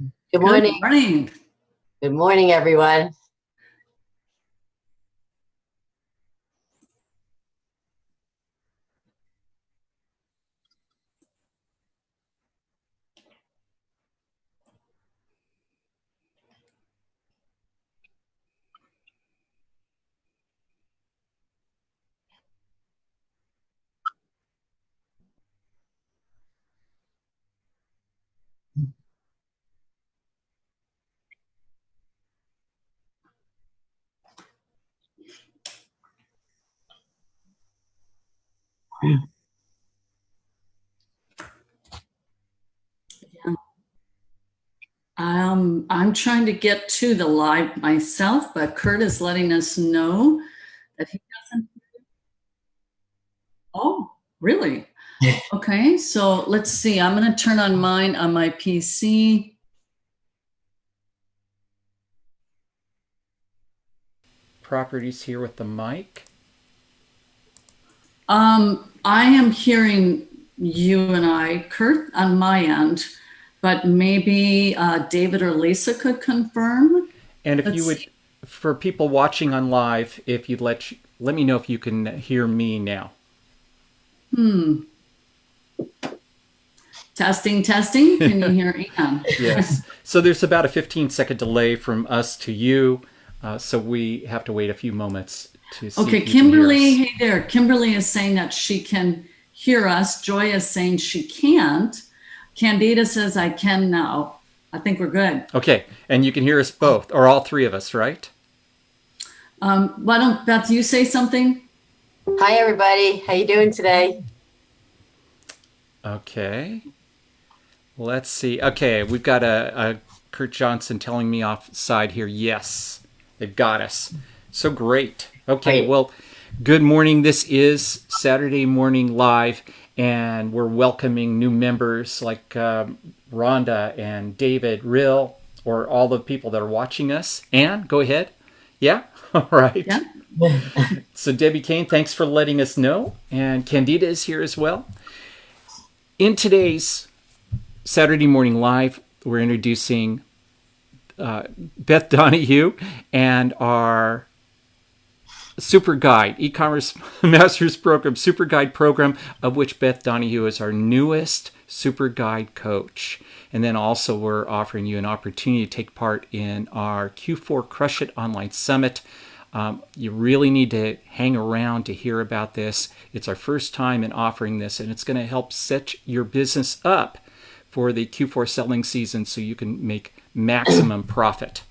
Good Good morning. morning. Good morning, everyone. I'm trying to get to the live myself, but Kurt is letting us know that he doesn't. Oh, really? Okay, so let's see. I'm going to turn on mine on my PC. Properties here with the mic. I am hearing you and I, Kurt, on my end, but maybe David or Lisa could confirm. And if Let's you would, see. for people watching on live, if you'd let me know if you can hear me now. Testing, testing. Can you hear Ann? Yes. So there's about a 15-second delay from us to you. So we have to wait a few moments to see Okay, if you can hear Kimberly, us. hey there. Kimberly is saying that she can hear us. Joy is saying she can't. Candida says I can now. I think we're good. Okay. And you can hear us both, or all three of us, right? Why don't Beth, you say something? Hi, everybody. How you doing today? Okay. Let's see. Okay, we've got a Kurt Johnson telling me offside here. Yes, they've got us. So great. Okay, Great. well, good morning. This is Saturday Morning Live, and we're welcoming new members like Rhonda and David, Rill, or all the people that are watching us. Ann, go ahead. Yeah? All right. Yeah. So, Debbie Kane, thanks for letting us know. And Candida is here as well. In today's Saturday Morning Live, we're introducing Beth Donoghue and our Super Guide, e-commerce master's program, Super Guide program, of which Beth Donoghue is our newest Super Guide coach. And then also we're offering you an opportunity to take part in our Q4 Crush It online summit. You really need to hang around to hear about this. It's our first time in offering this, and it's going to help set your business up for the Q4 selling season so you can make maximum profit.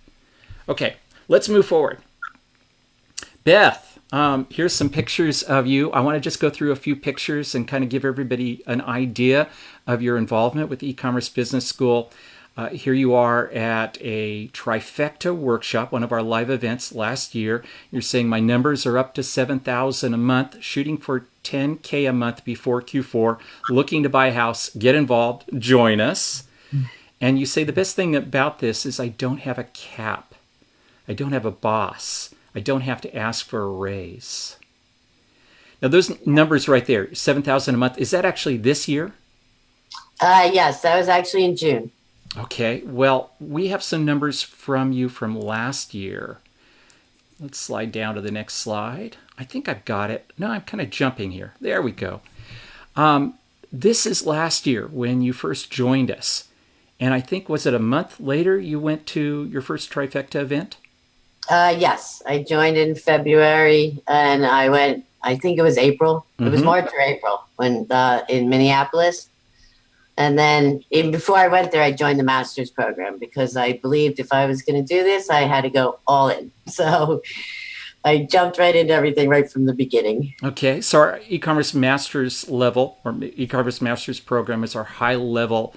Okay, let's move forward. Beth, here's some pictures of you. I want to just go through a few pictures and kind of give everybody an idea of your involvement with e-commerce business school. Here you are at a Trifecta Workshop, one of our live events last year. You're saying my numbers are up to 7,000 a month, shooting for 10K a month before Q4, looking to buy a house, get involved, join us. And you say the best thing about this is I don't have a cap. I don't have a boss. I don't have to ask for a raise. Now those numbers right there, 7,000 a month, is that actually this year? Yes, that was actually in June. Okay, well, we have some numbers from you from last year. Let's slide down to the next slide. I think I've got it. No, I'm kind of jumping here. There we go. This is last year when you first joined us. And I think, was it a month later you went to your first Trifecta event? Yes, I joined in February, and I went. I think it was April. It was March or April when in Minneapolis. And then even before I went there, I joined the master's program because I believed if I was going to do this, I had to go all in. So I jumped right into everything right from the beginning. Okay, so our e-commerce master's level or e-commerce master's program is our high level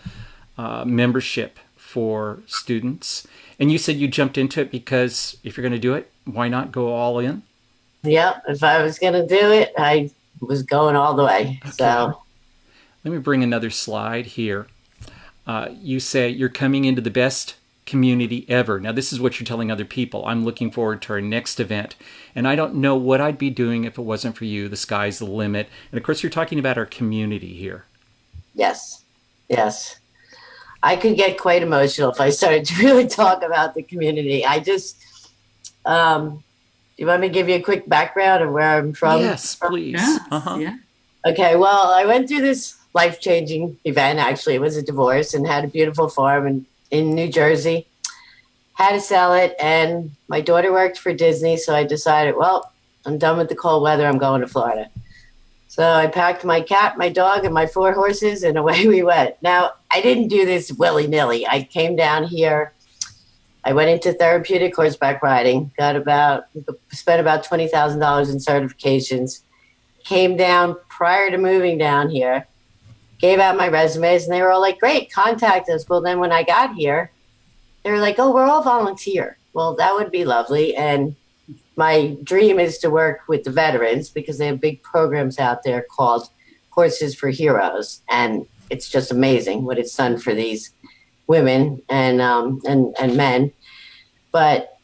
membership for students. And you said you jumped into it because if you're going to do it, why not go all in? Yep, if I was going to do it, I was going all the way. Okay. So Let me bring another slide here. You say you're coming into the best community ever. Now, this is what you're telling other people. I'm looking forward to our next event. And I don't know what I'd be doing if it wasn't for you. The sky's the limit. And of course, you're talking about our community here. yes, yes. I could get quite emotional if I started to really talk about the community. You want me to give you a quick background of where I'm from? Yes, please. Yes, yeah. Okay, well, I went through this life-changing event. Actually, it was a divorce, and had a beautiful farm in New Jersey. Had to sell it, and my daughter worked for Disney, so I decided, well, I'm done with the cold weather. I'm going to Florida. So I packed my cat, my dog, and my 4 horses, and away we went. Now, I didn't do this willy-nilly. I came down here. I went into therapeutic horseback riding, spent about $20,000 in certifications, came down prior to moving down here, gave out my resumes, and they were all like, great, contact us. Well, then when I got here, they were like, oh, we're all volunteer. Well, that would be lovely. And my dream is to work with the veterans because they have big programs out there called Horses for Heroes. And it's just amazing what it's done for these women and men. But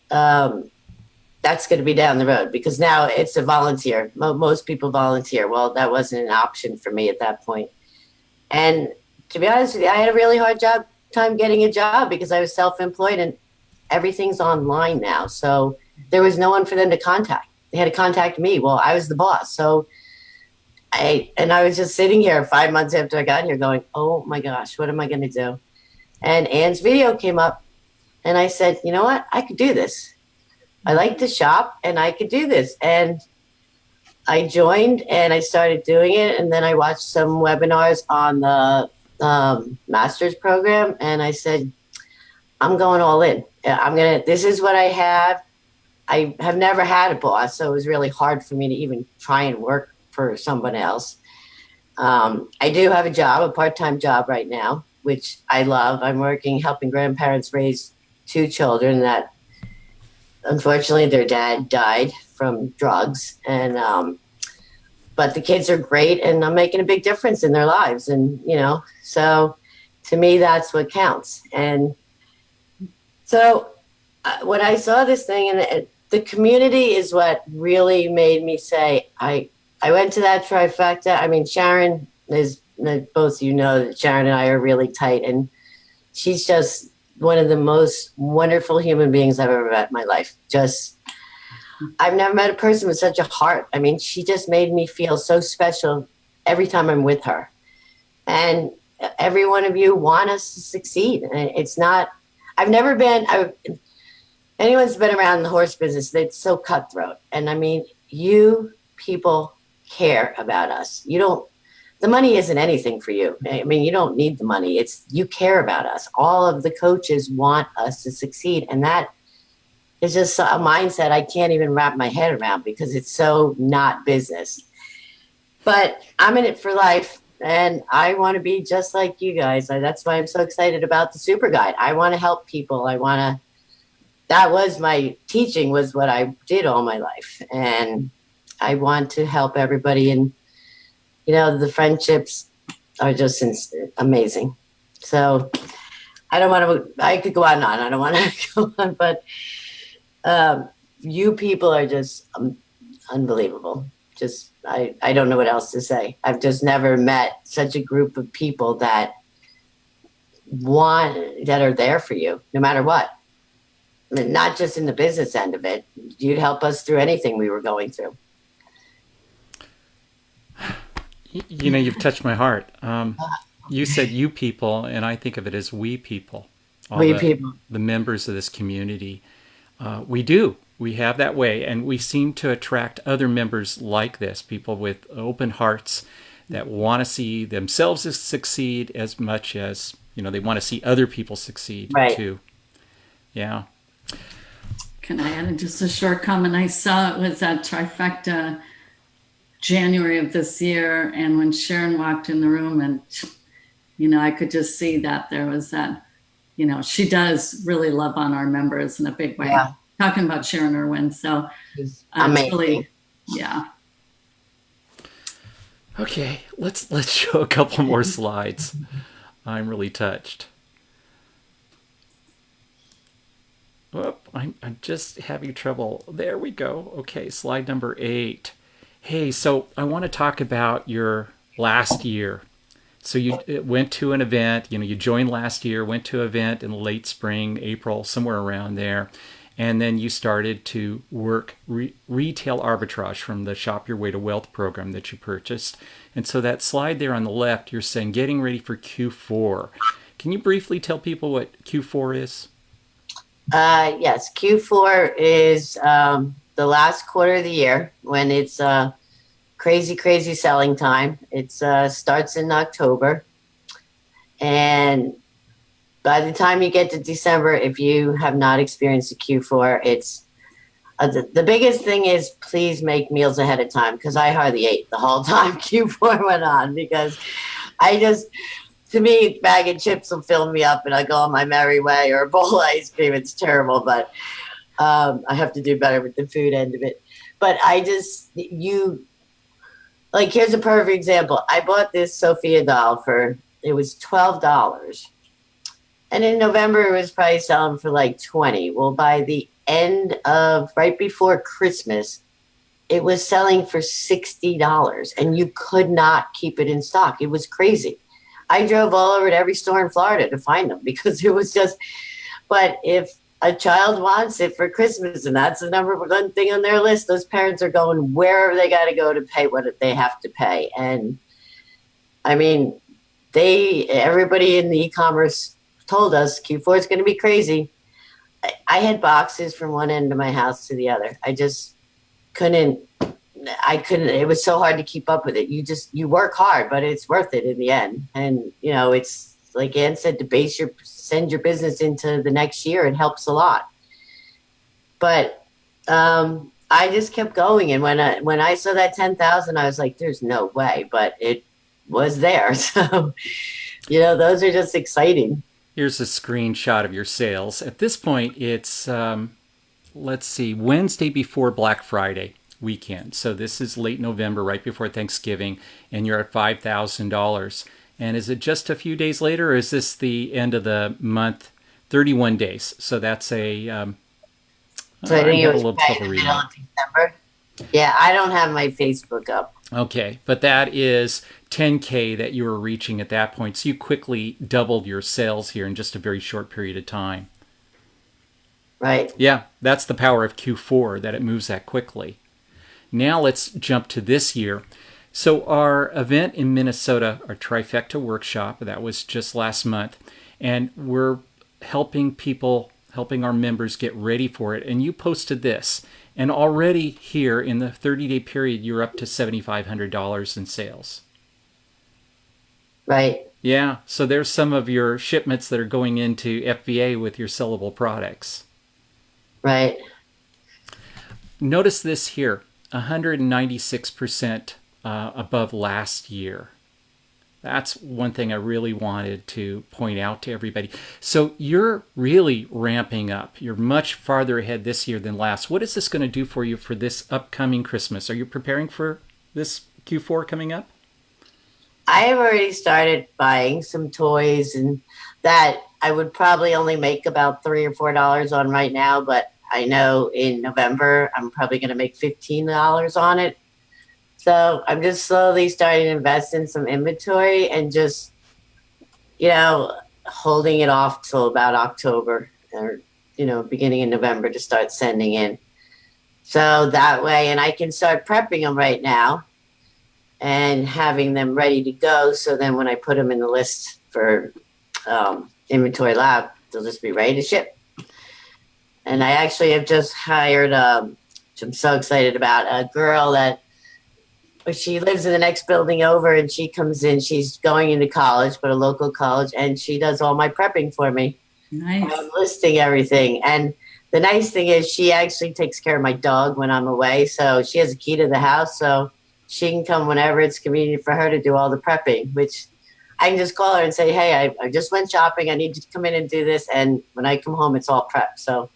that's going to be down the road because now it's a volunteer. Most people volunteer. Well, that wasn't an option for me at that point. And to be honest with you, I had a really hard time getting a job because I was self-employed and everything's online now. So there was no one for them to contact. They had to contact me. Well, I was the boss. So I was just sitting here 5 months after I got here going, oh my gosh, what am I going to do? And Ann's video came up and I said, you know what? I could do this. I like to shop and I could do this. And I joined and I started doing it. And then I watched some webinars on the master's program. And I said, I'm going all in. This is what I have. I have never had a boss. So it was really hard for me to even try and work for someone else. I do have a part-time job right now, which I love. I'm helping grandparents raise 2 children that unfortunately their dad died from drugs. And, but the kids are great and I'm making a big difference in their lives. And, so to me, that's what counts. And so when I saw this thing and the community is what really made me say, I went to that trifecta. I mean, Sharon is, both that Sharon and I are really tight and she's just one of the most wonderful human beings I've ever met in my life. I've never met a person with such a heart. I mean, she just made me feel so special every time I'm with her. And every one of you want us to succeed. It's not, anyone's been around the horse business, it's so cutthroat. And I mean, you people care about us. The money isn't anything for you. I mean, you don't need the money. You care about us. All of the coaches want us to succeed. And that is just a mindset I can't even wrap my head around because it's so not business. But I'm in it for life and I want to be just like you guys. That's why I'm so excited about the Super Guide. I want to help people. That was my teaching, was what I did all my life. And I want to help everybody. And the friendships are just amazing. So I could go on and on. I don't want to go on, but you people are just unbelievable. I don't know what else to say. I've just never met such a group of people that are there for you, no matter what. I mean, not just in the business end of it. You'd help us through anything we were going through. You've touched my heart. You said you people, and I think of it as we people. People. The members of this community. We do. We have that way, and we seem to attract other members like this, people with open hearts that want to see themselves succeed as much as, they want to see other people succeed too. Yeah. Can I add just a short comment? I saw it was at Trifecta January of this year, and when Sharon walked in the room and I could just see that there was that, she does really love on our members in a big way. Yeah. Talking about Sharon Irwin. So amazing. Really, yeah. Okay, let's show a couple more slides. I'm really touched. Whoop, I'm just having trouble. There we go. Okay, slide number 8. Hey, so I want to talk about your last year. So you went to an event, you joined last year, went to an event in late spring, April, somewhere around there. And then you started to work retail arbitrage from the Shop Your Way to Wealth program that you purchased. And so that slide there on the left, you're saying getting ready for Q4. Can you briefly tell people what Q4 is? Yes, Q4 is the last quarter of the year when it's crazy, crazy selling time. It starts in October. And by the time you get to December, if you have not experienced a Q4, it's the biggest thing is please make meals ahead of time, because I hardly ate the whole time Q4 went on, because to me, a bag of chips will fill me up and I go on my merry way, or a bowl of ice cream. It's terrible, but I have to do better with the food end of it. But here's a perfect example. I bought this Sophia doll it was $12. And in November, it was probably selling for like $20. Well, by the end of right before Christmas, it was selling for $60, and you could not keep it in stock. It was crazy. I drove all over to every store in Florida to find them, because it was just, but if a child wants it for Christmas and that's the number one thing on their list, those parents are going wherever they got to go to pay what they have to pay. And I mean, everybody in the e-commerce told us Q4 is going to be crazy. I had boxes from one end of my house to the other. I just couldn't, it was so hard to keep up with it. You work hard, but it's worth it in the end. And, it's like Ann said, to send your business into the next year, it helps a lot. But I just kept going. And when I saw that 10,000, I was like, there's no way, but it was there. So, those are just exciting. Here's a screenshot of your sales. At this point, it's, Wednesday before Black Friday weekend. So this is late November, right before Thanksgiving, and you're at $5,000. And is it just a few days later, or is this the end of the month? 31 days. So that's so I think it was a little trouble reading. December. Yeah, I don't have my Facebook up. Okay, but that is 10K that you were reaching at that point. So you quickly doubled your sales here in just a very short period of time. Right. Yeah, that's the power of Q4, that it moves that quickly. Now let's jump to this year. So our event in Minnesota, our Trifecta Workshop, that was just last month, and we're helping our members get ready for it. And you posted this, and already here in the 30-day period, you're up to $7,500 in sales. Right. Yeah, so there's some of your shipments that are going into FBA with your sellable products. Right. Notice this here, 196% above last year. That's one thing I really wanted to point out to everybody. So you're really ramping up. You're much farther ahead this year than last. What is this going to do for you for this upcoming Christmas? Are you preparing for this Q4 coming up? I have already started buying some toys, and that I would probably only make about $3 or $4 on right now, but I know in November I'm probably going to make $15 on it. So I'm just slowly starting to invest in some inventory and just, holding it off till about October or, beginning of November to start sending in. So that way, and I can start prepping them right now and having them ready to go. So then when I put them in the list for Inventory Lab, they'll just be ready to ship. And I actually have just hired, which I'm so excited about, a girl that she lives in the next building over, and she comes in. She's going into college, but a local college, and she does all my prepping for me. Nice. I'm listing everything. And the nice thing is she actually takes care of my dog when I'm away. So she has a key to the house, so she can come whenever it's convenient for her to do all the prepping, which I can just call her and say, hey, I just went shopping. I need you to come in and do this. And when I come home, it's all prepped. So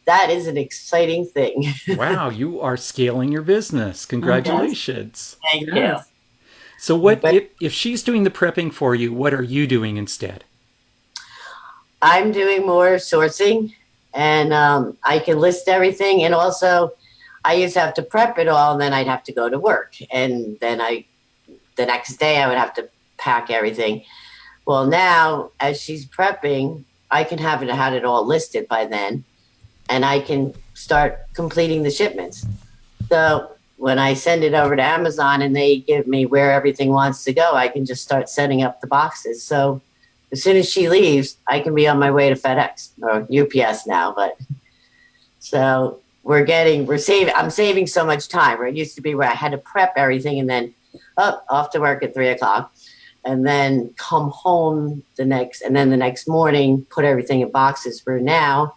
that is an exciting thing. Wow, you are scaling your business. Congratulations. Thank you. So if she's doing the prepping for you, what are you doing instead? I'm doing more sourcing, and I can list everything. And also, I used to have to prep it all, and then I'd have to go to work. And then the next day I would have to pack everything. Well, now as she's prepping, I can have it had it all listed by then, and I can start completing the shipments. So when I send it over to Amazon and they give me where everything wants to go, I can just start setting up the boxes. So as soon as she leaves, I can be on my way to FedEx or UPS now. But so I'm saving so much time. Where it used to be where I had to prep everything and then off to work at 3:00. And then come home the next morning, put everything in boxes. For now,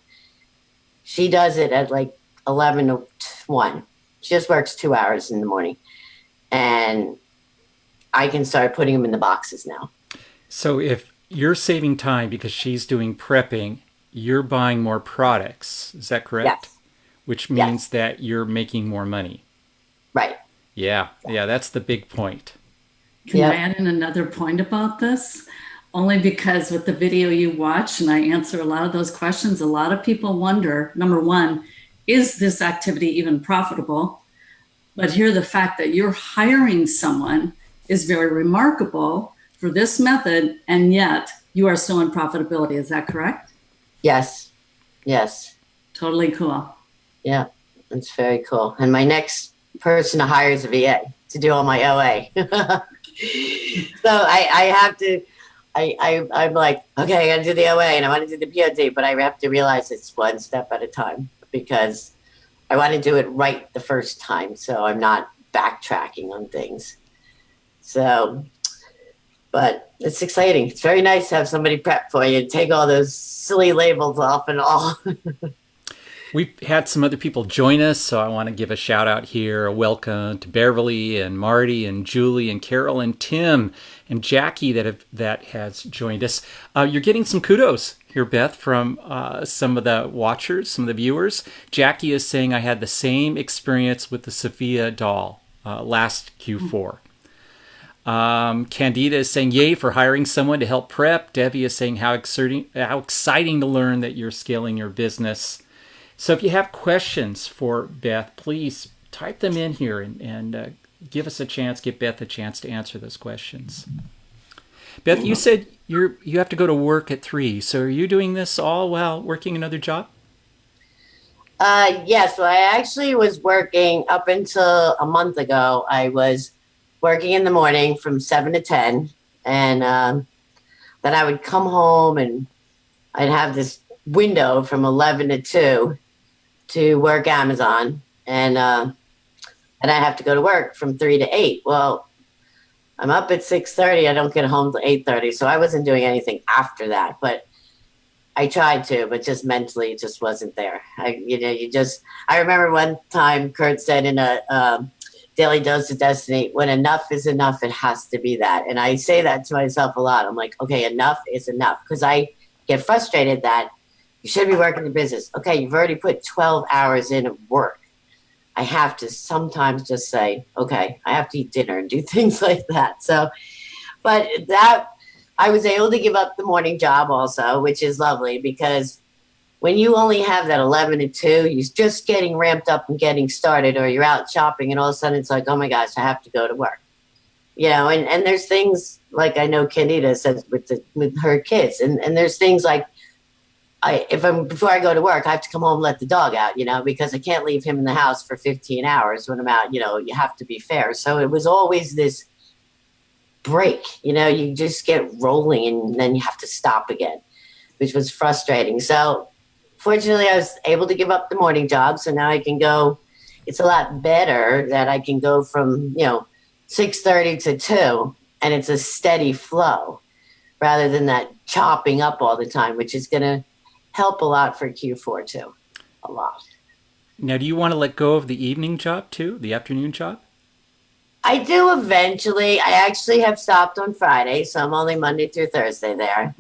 she does it at like 11 to 1. She just works 2 hours in the morning. And I can start putting them in the boxes now. So if you're saving time because she's doing prepping, you're buying more products. Is that correct? Yes. Which means that you're making more money. Right. Yeah, that's the big point. Can I add in another point about this? Only because with the video you watch, and I answer a lot of those questions, a lot of people wonder, number one, is this activity even profitable? But here, the fact that you're hiring someone is very remarkable for this method, and yet you are still in profitability. Is that correct? Yes. Totally cool. Yeah, it's very cool. And my next person to hire is a VA to do all my OA. So I have to, I'm like, okay, I got to do the OA and I want to do the POD, but I have to realize it's one step at a time because I want to do it right the first time. So I'm not backtracking on things. So, but it's exciting. It's very nice to have somebody prep for you, take all those silly labels off and all. We've had some other people join us, so I want to give a shout out here. A welcome to Beverly and Marty and Julie and Carol and Tim and Jackie that has joined us. You're getting some kudos here, Beth, from some of the watchers, some of the viewers. Jackie is saying, I had the same experience with the Sophia doll last Q4. Candida is saying, yay for hiring someone to help prep. Debbie is saying, how exciting to learn that you're scaling your business. So if you have questions for Beth, please type them in here and give Beth a chance to answer those questions. Beth, you said you have to go to work at 3. So are you doing this all while working another job? Yes. Well, I actually was working up until a month ago. I was working in the morning from 7 to 10. And then I would come home and I'd have this window from 11 to 2 to work Amazon, and I have to go to work from 3 to 8. Well, I'm up at 6:30. I don't get home till 8:30, so I wasn't doing anything after that. But I tried to, but just mentally, it just wasn't there. I remember one time Kurt said in a Daily Dose of Destiny, when enough is enough, it has to be that. And I say that to myself a lot. I'm like, okay, enough is enough, because I get frustrated that you should be working the business. Okay, you've already put 12 hours in of work. I have to sometimes just say, okay, I have to eat dinner and do things like that. So, but that, I was able to give up the morning job also, which is lovely, because when you only have that 11 to 2, you're just getting ramped up and getting started, or you're out shopping and all of a sudden it's like, oh my gosh, I have to go to work. And there's things like I know Candida says with her kids, and there's things like, before I go to work, I have to come home and let the dog out, because I can't leave him in the house for 15 hours when I'm out. You have to be fair. So it was always this break, you just get rolling and then you have to stop again, which was frustrating. So fortunately, I was able to give up the morning job. So now I can go. It's a lot better that I can go from, 6:30 to 2, and it's a steady flow rather than that chopping up all the time, which is going to help a lot for Q4 too. A lot. Now, do you want to let go of the evening job too, the afternoon job? I do eventually. I actually have stopped on Friday, so I'm only Monday through Thursday there.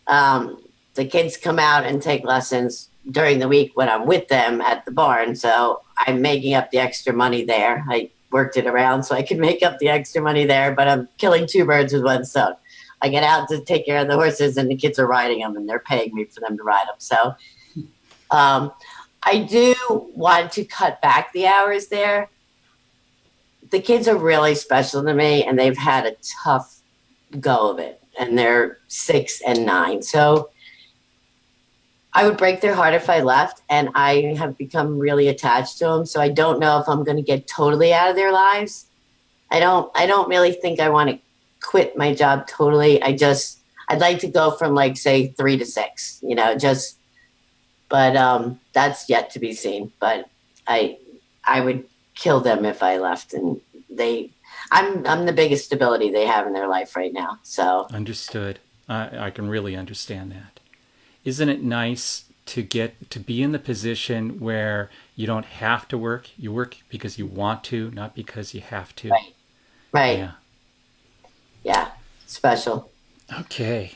The kids come out and take lessons during the week when I'm with them at the barn, so I'm making up the extra money there. I worked it around so I could make up the extra money there, but I'm killing 2 birds with one stone. I get out to take care of the horses, and the kids are riding them, and they're paying me for them to ride them. So I do want to cut back the hours there. The kids are really special to me, and they've had a tough go of it, and they're 6 and 9. So I would break their heart if I left, and I have become really attached to them. So I don't know if I'm going to get totally out of their lives. I don't really think I want to quit my job totally. I'd like to go from like say 3 to 6, but that's yet to be seen. But I would kill them if I left, and I'm the biggest stability they have in their life right now. So Understood. I can really understand that. Isn't it nice to get to be in the position where you don't have to work? You work because you want to, not because you have to. right, Yeah. yeah, special. Okay.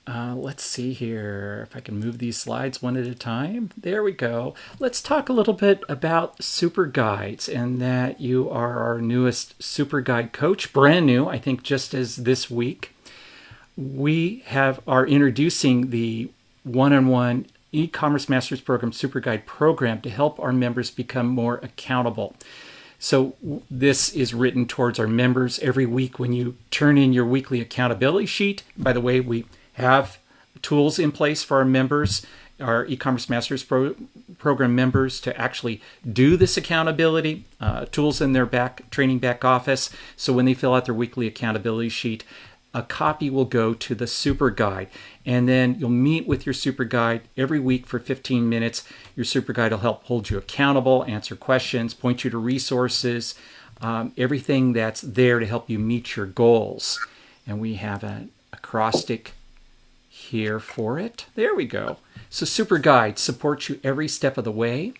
Let's see here if I can move these slides one at a time. There we go. Let's talk a little bit about super guides, and that you are our newest super guide coach, brand new, I think just as this week. We are introducing the one-on-one e-commerce masters program super guide program to help our members become more accountable. So this is written towards our members every week when you turn in your weekly accountability sheet. By the way, we have tools in place for our members, our e-commerce masters program members, to actually do this accountability, tools in their training back office. So when they fill out their weekly accountability sheet, a copy will go to the super guide, and then you'll meet with your super guide every week for 15 minutes. Your super guide will help hold you accountable, answer questions, point you to resources, everything that's there to help you meet your goals. And we have an acrostic here for it. There we go. So super guide supports you every step of the way,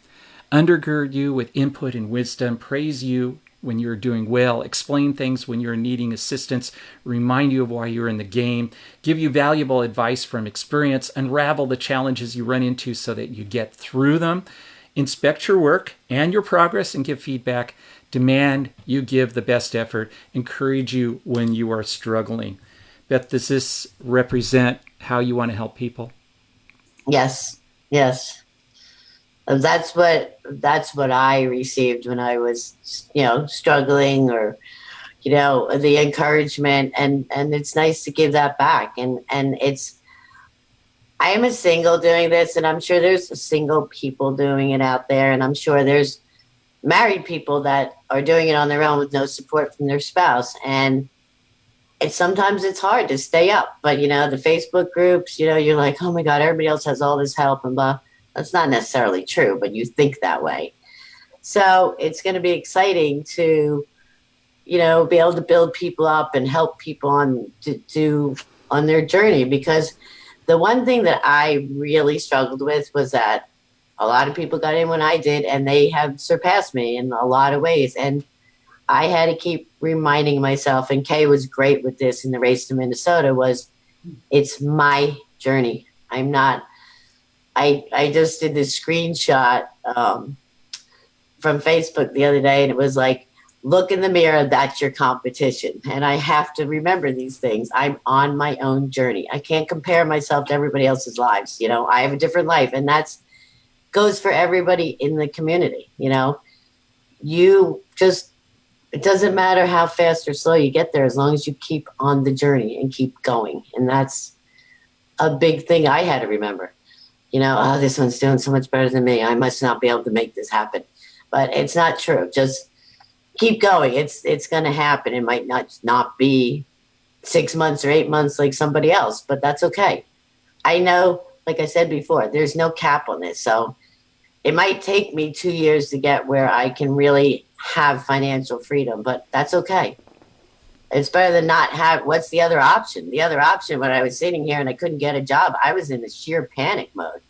undergird you with input and wisdom, praise you when you're doing well, explain things when you're needing assistance, remind you of why you're in the game, give you valuable advice from experience, unravel the challenges you run into so that you get through them, inspect your work and your progress and give feedback, demand you give the best effort, encourage you when you are struggling. Beth, does this represent how you want to help people? Yes, yes. That's what I received when I was, struggling, or, the encouragement, and it's nice to give that back. And I am a single doing this, and I'm sure there's single people doing it out there, and I'm sure there's married people that are doing it on their own with no support from their spouse. And sometimes it's hard to stay up, but the Facebook groups, you're like, oh my God, everybody else has all this help and blah. That's not necessarily true, but you think that way. So it's going to be exciting to, be able to build people up and help people on their journey. Because the one thing that I really struggled with was that a lot of people got in when I did, and they have surpassed me in a lot of ways. And I had to keep reminding myself, and Kay was great with this in the race to Minnesota, it's my journey. I just did this screenshot from Facebook the other day, and it was like, look in the mirror, that's your competition. And I have to remember these things. I'm on my own journey. I can't compare myself to everybody else's lives. I have a different life, and that's goes for everybody in the community. It doesn't matter how fast or slow you get there, as long as you keep on the journey and keep going. And that's a big thing I had to remember. This one's doing so much better than me, I must not be able to make this happen. But it's not true. Just keep going. It's going to happen. It might not be 6 months or 8 months like somebody else, but that's okay. I know, like I said before, there's no cap on this. So it might take me 2 years to get where I can really have financial freedom, but that's okay. It's better than not have. What's the other option? The other option, when I was sitting here and I couldn't get a job, I was in a sheer panic mode.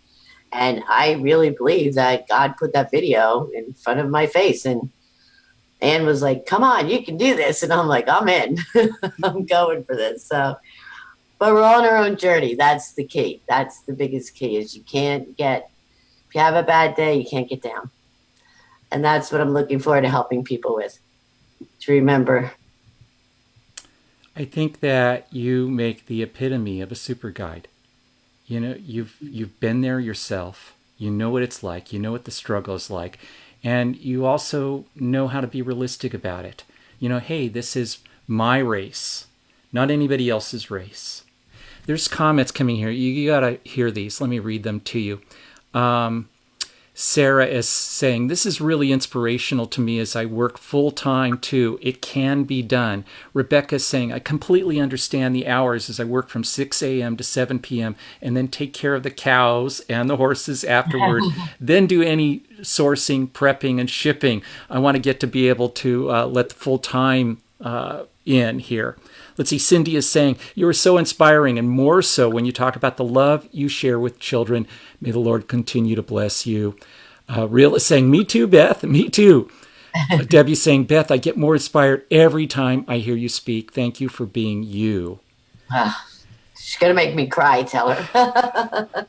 And I really believe that God put that video in front of my face, and Ann was like, come on, you can do this. And I'm like, I'm in. I'm going for this. So, but we're on our own journey. That's the key. That's the biggest key, is if you have a bad day, you can't get down. And that's what I'm looking forward to helping people with, to remember. I think that you make the epitome of a super guide. You've been there yourself. You know what it's like. You know what the struggle is like. And you also know how to be realistic about it. Hey, this is my race, not anybody else's race. There's comments coming here. You got to hear these. Let me read them to you. Sarah is saying, this is really inspirational to me as I work full time too. It can be done. Rebecca is saying, I completely understand the hours as I work from 6 a.m. to 7 p.m. and then take care of the cows and the horses afterward, then do any sourcing, prepping, and shipping. I want to get to be able to let the full time in here. Let's see, Cindy is saying, you are so inspiring, and more so when you talk about the love you share with children. May the Lord continue to bless you. Real is saying, me too, Beth, me too. Debbie's saying, Beth, I get more inspired every time I hear you speak. Thank you for being you. She's going to make me cry, tell her.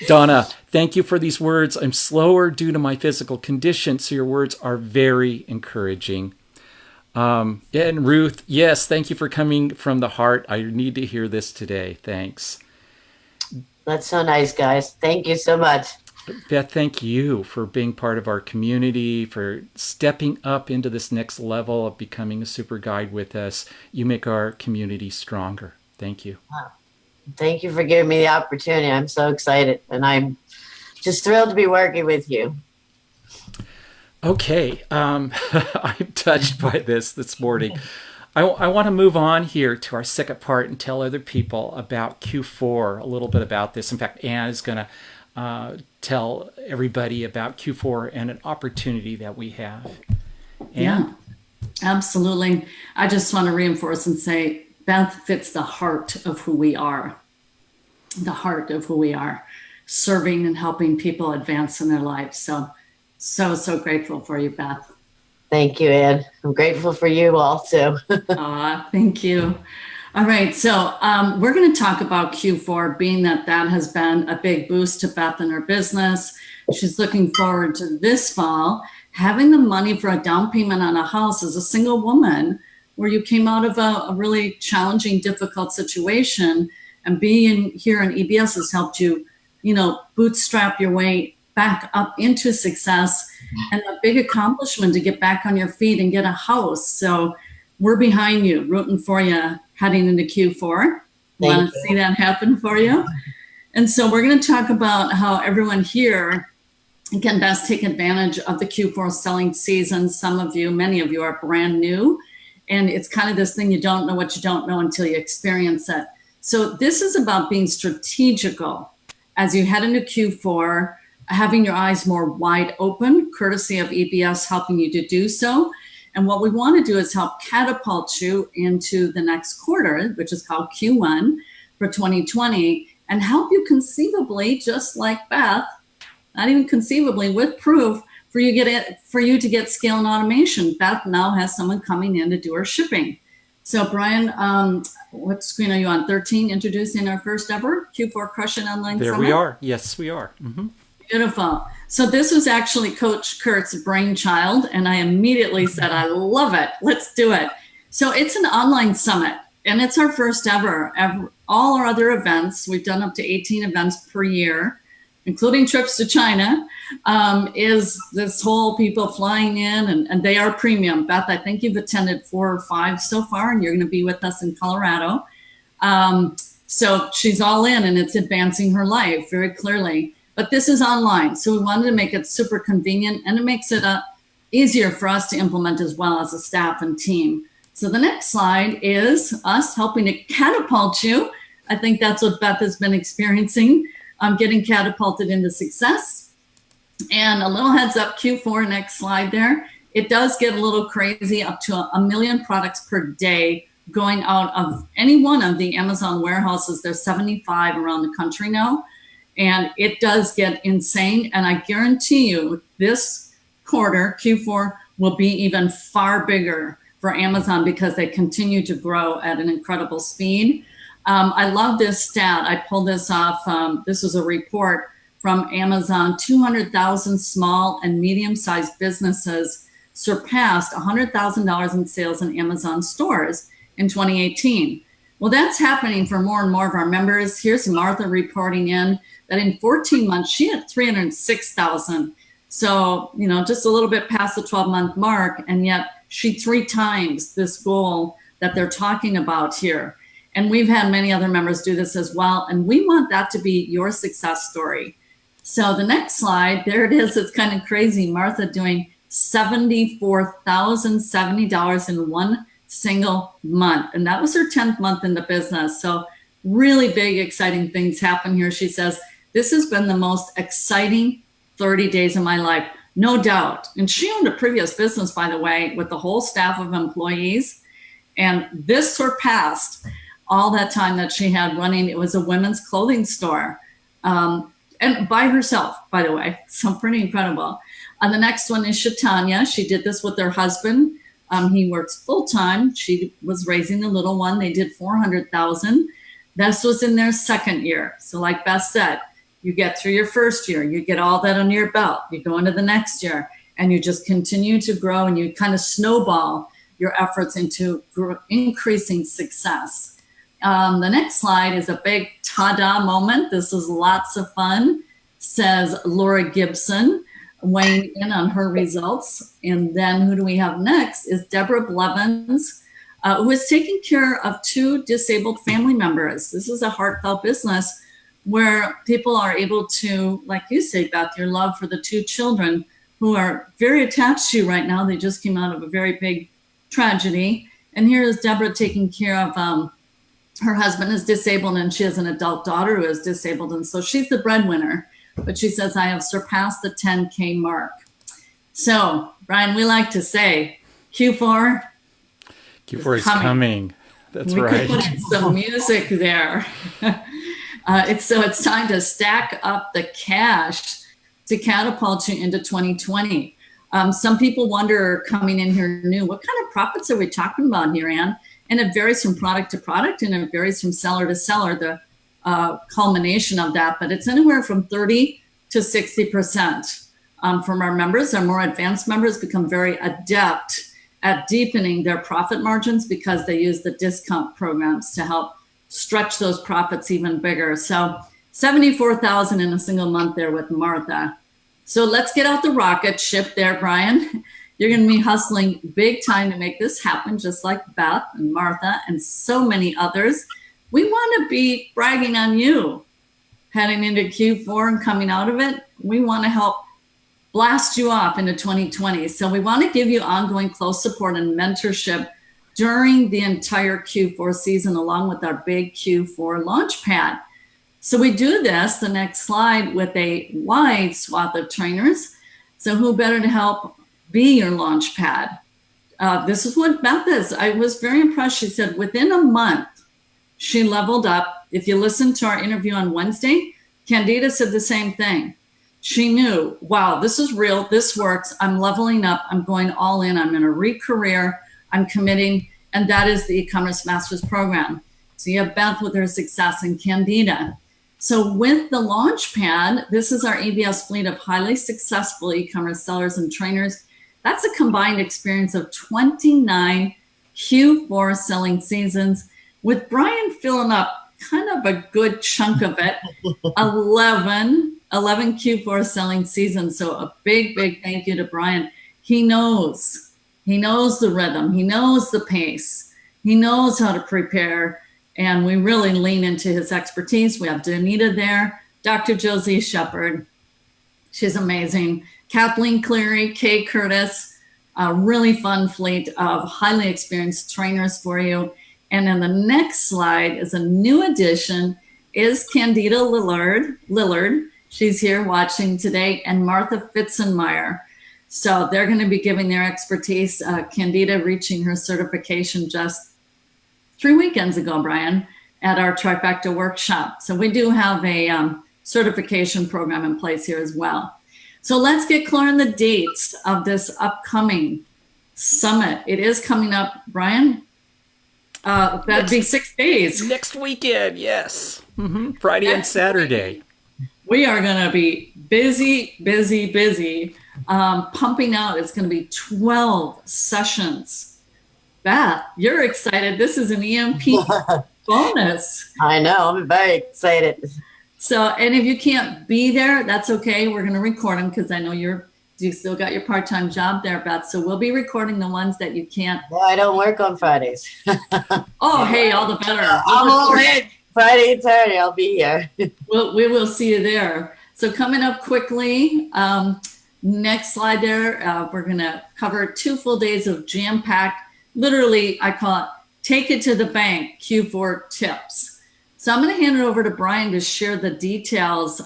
Donna, thank you for these words. I'm slower due to my physical condition, so your words are very encouraging. And Ruth, yes, thank you for coming from the heart. I need to hear this today. Thanks. That's so nice, guys. Thank you so much. Beth, thank you for being part of our community, for stepping up into this next level of becoming a super guide with us. You make our community stronger. Thank you. Thank you for giving me the opportunity. I'm so excited, and I'm just thrilled to be working with you. Okay, I'm touched by this morning. I want to move on here to our second part and tell other people about Q4, a little bit about this. In fact, Ann is going to tell everybody about Q4 and an opportunity that we have. Ann? Yeah, absolutely. I just want to reinforce and say Beth fits the heart of who we are, the heart of who we are, serving and helping people advance in their lives. So grateful for you, Beth. Thank you, Ann. I'm grateful for you also. Thank you. All right, so we're going to talk about Q4, being that has been a big boost to Beth and her business. She's looking forward to this fall, having the money for a down payment on a house as a single woman, where you came out of a really challenging, difficult situation, and being here in EBS has helped you, bootstrap your way back up into success, and a big accomplishment to get back on your feet and get a house. So we're behind you, rooting for you heading into Q4. Want to see that happen for you? And so we're going to talk about how everyone here can best take advantage of the Q4 selling season. Many of you are brand new, and it's kind of this thing, you don't know what you don't know until you experience it. So this is about being strategical as you head into Q4, having your eyes more wide open, courtesy of EBS helping you to do so. And what we want to do is help catapult you into the next quarter, which is called Q1 for 2020, and help you conceivably, just like Beth, not even conceivably, with proof, for you to get scale and automation. Beth now has someone coming in to do her shipping. So Brian, what screen are you on? 13, introducing our first ever Q4 Crush It Online There Summit. we are. Yes, we are. Mm-hmm. Beautiful. So this was actually Coach Kurt's brainchild, and I immediately said, I love it. Let's do it. So it's an online summit, and it's our first ever. All our other events, we've done up to 18 events per year, including trips to China, is this whole people flying in, and they are premium. Beth, I think you've attended 4 or 5 so far, and you're going to be with us in Colorado. So she's all in, and it's advancing her life very clearly. But this is online, so we wanted to make it super convenient, and it makes it easier for us to implement as well as a staff and team. So the next slide is us helping to catapult you. I think that's what Beth has been experiencing, getting catapulted into success. And a little heads up, Q4, next slide there. It does get a little crazy, up to 1 million products per day going out of any one of the Amazon warehouses. There's 75 around the country now. And it does get insane. And I guarantee you this quarter, Q4, will be even far bigger for Amazon because they continue to grow at an incredible speed. I love this stat. I pulled this off. This was a report from Amazon. 200,000 small and medium-sized businesses surpassed $100,000 in sales in Amazon stores in 2018. Well, that's happening for more and more of our members. Here's Martha reporting in that in 14 months, she had 306,000. So, just a little bit past the 12-month mark, and yet she 3 times this goal that they're talking about here. And we've had many other members do this as well. And we want that to be your success story. So the next slide, there it is. It's kind of crazy. Martha doing $74,070 in one single month. And that was her 10th month in the business. So really big, exciting things happen here. She says, this has been the most exciting 30 days of my life, no doubt. And she owned a previous business, by the way, with the whole staff of employees. And this surpassed all that time that she had running. It was a women's clothing store. And by herself, by the way. So pretty incredible. The next one is Shatanya. She did this with her husband. He works full-time. She was raising the little one. They did $400,000. This was in their second year. So like Beth said, you get through your first year, you get all that under your belt, you go into the next year, and you just continue to grow, and you kind of snowball your efforts into increasing success. The next slide is a big ta-da moment. This is lots of fun, says Laura Gibson, weighing in on her results. And then who do we have next is Deborah Blevins, who is taking care of 2 disabled family members. This is a heartfelt business where people are able to, like you say, Beth, your love for the 2 children who are very attached to you right now. They just came out of a very big tragedy. And here is Deborah taking care of her husband is disabled, and she has an adult daughter who is disabled. And so she's the breadwinner. But she says, I have surpassed the 10K mark. So, Brian, we like to say Q4 is coming. That's right. We could put some music there. It's time to stack up the cash to catapult you into 2020. Some people wonder, coming in here new, what kind of profits are we talking about here, Ann? And it varies from product to product, and it varies from seller to seller, the culmination of that. But it's anywhere from 30 to 60%. From our members, our more advanced members become very adept at deepening their profit margins because they use the discount programs to help stretch those profits even bigger. So 74,000 in a single month there with Martha. So let's get out the rocket ship there, Brian. You're going to be hustling big time to make this happen, just like Beth and Martha and so many others. We want to be bragging on you heading into Q4 and coming out of it. We want to help blast you off into 2020. So we want to give you ongoing close support and mentorship during the entire Q4 season, along with our big Q4 Launchpad. So we do this, the next slide, with a wide swath of trainers. So who better to help be your Launchpad? This is what Beth is. I was very impressed. She said within a month, she leveled up. If you listen to our interview on Wednesday, Candida said the same thing. She knew, wow, this is real. This works. I'm leveling up. I'm going all in. I'm in a re-career. I'm committing. And that is the e-commerce master's program. So you have Beth with her success and Candida. So with the Launchpad, this is our ABS fleet of highly successful e-commerce sellers and trainers. That's a combined experience of 29 Q4 selling seasons, with Brian filling up kind of a good chunk of it, 11 Q4 selling seasons. So a big, big thank you to Brian. He knows the rhythm. He knows the pace. He knows how to prepare. And we really lean into his expertise. We have Danita there, Dr. Josie Shepard. She's amazing. Kathleen Cleary, Kay Curtis, a really fun fleet of highly experienced trainers for you. And then the next slide is a new addition, is Candida Lillard. She's here watching today, and Martha Fitzenmeyer. So they're going to be giving their expertise. Candida reaching her certification just 3 weekends ago, Brian, at our Trifecta Workshop. So we do have a certification program in place here as well. So let's get clear on the dates of this upcoming summit. It is coming up, Brian. That'd be 6 days. Next weekend, yes. Friday and Saturday. We are going to be busy, pumping out. It's going to be 12 sessions. Beth, you're excited. This is an EMP bonus. I know. I'm very excited. So, and if you can't be there, that's okay. We're going to record them because I know you're you still got your part-time job there, Beth. So we'll be recording the ones that you can't. No, I don't work on Fridays. Oh, hey, all the better. I'm all in. Friday and Saturday, I'll be here. We will see you there. So coming up quickly, next slide there, we're going to cover 2 full days of jam-packed, literally, I call it take it to the bank Q4 tips. So I'm going to hand it over to Brian to share the details.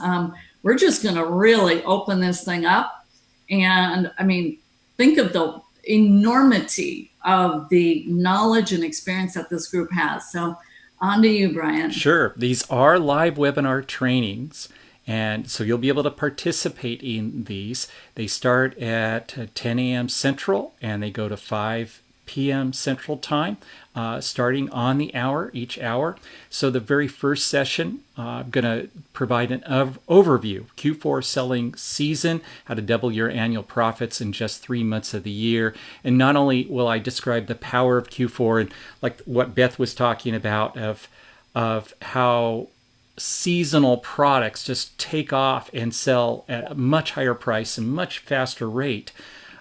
We're just going to really open this thing up. And I mean, think of the enormity of the knowledge and experience that this group has. So on to you, Brian. Sure. These are live webinar trainings, and so you'll be able to participate in these. They start at 10 a.m. Central, and they go to 5 p.m. Central Time, starting on the hour, each hour. So the very first session, I'm going to provide an overview, Q4 selling season, how to double your annual profits in just 3 months of the year. And not only will I describe the power of Q4 and like what Beth was talking about of how seasonal products just take off and sell at a much higher price and much faster rate.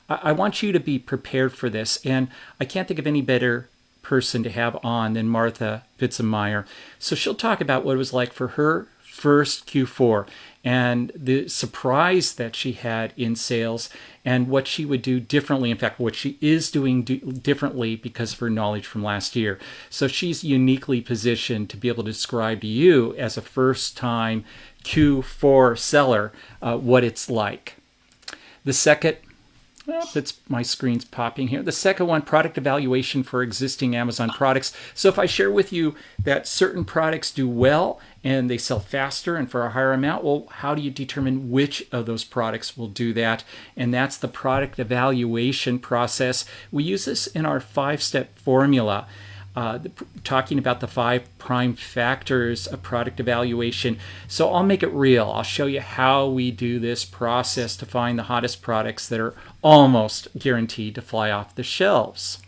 I want you to be prepared for this, and I can't think of any better person to have on than Martha Fitzenmeyer. So she'll talk about what it was like for her first Q4 and the surprise that she had in sales and what she would do differently. In fact, what she is doing differently because of her knowledge from last year. So she's uniquely positioned to be able to describe to you as a first-time Q4 seller what it's like. The second, my screen's popping here. The second one, product evaluation for existing Amazon products. So if I share with you that certain products do well and they sell faster and for a higher amount, well, how do you determine which of those products will do that? And that's the product evaluation process. We use this in our 5-step formula. Talking about the 5 prime factors of product evaluation. So I'll make it real. I'll show you how we do this process to find the hottest products that are almost guaranteed to fly off the shelves.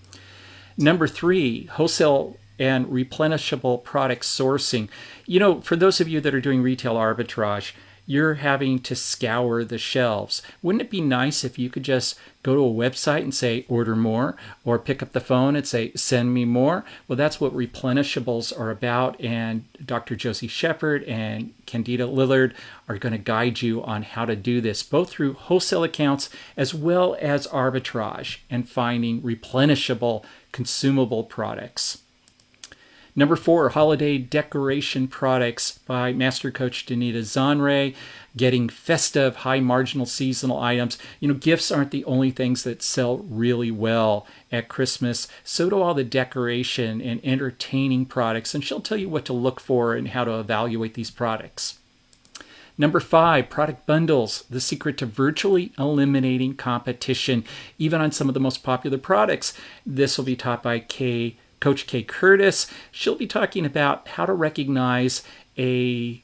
Number 3, wholesale and replenishable product sourcing. You know, for those of you that are doing retail arbitrage, you're having to scour the shelves. Wouldn't it be nice if you could just go to a website and say, order more, or pick up the phone and say, send me more? Well, that's what replenishables are about, and Dr. Josie Shepard and Candida Lillard are going to guide you on how to do this, both through wholesale accounts as well as arbitrage and finding replenishable, consumable products. Number 4, holiday decoration products by Master Coach Danita Zanre, getting festive, high marginal seasonal items. You know, gifts aren't the only things that sell really well at Christmas. So do all the decoration and entertaining products. And she'll tell you what to look for and how to evaluate these products. Number 5, product bundles, the secret to virtually eliminating competition, even on some of the most popular products. This will be taught by Coach Kay Curtis. She'll be talking about how to recognize a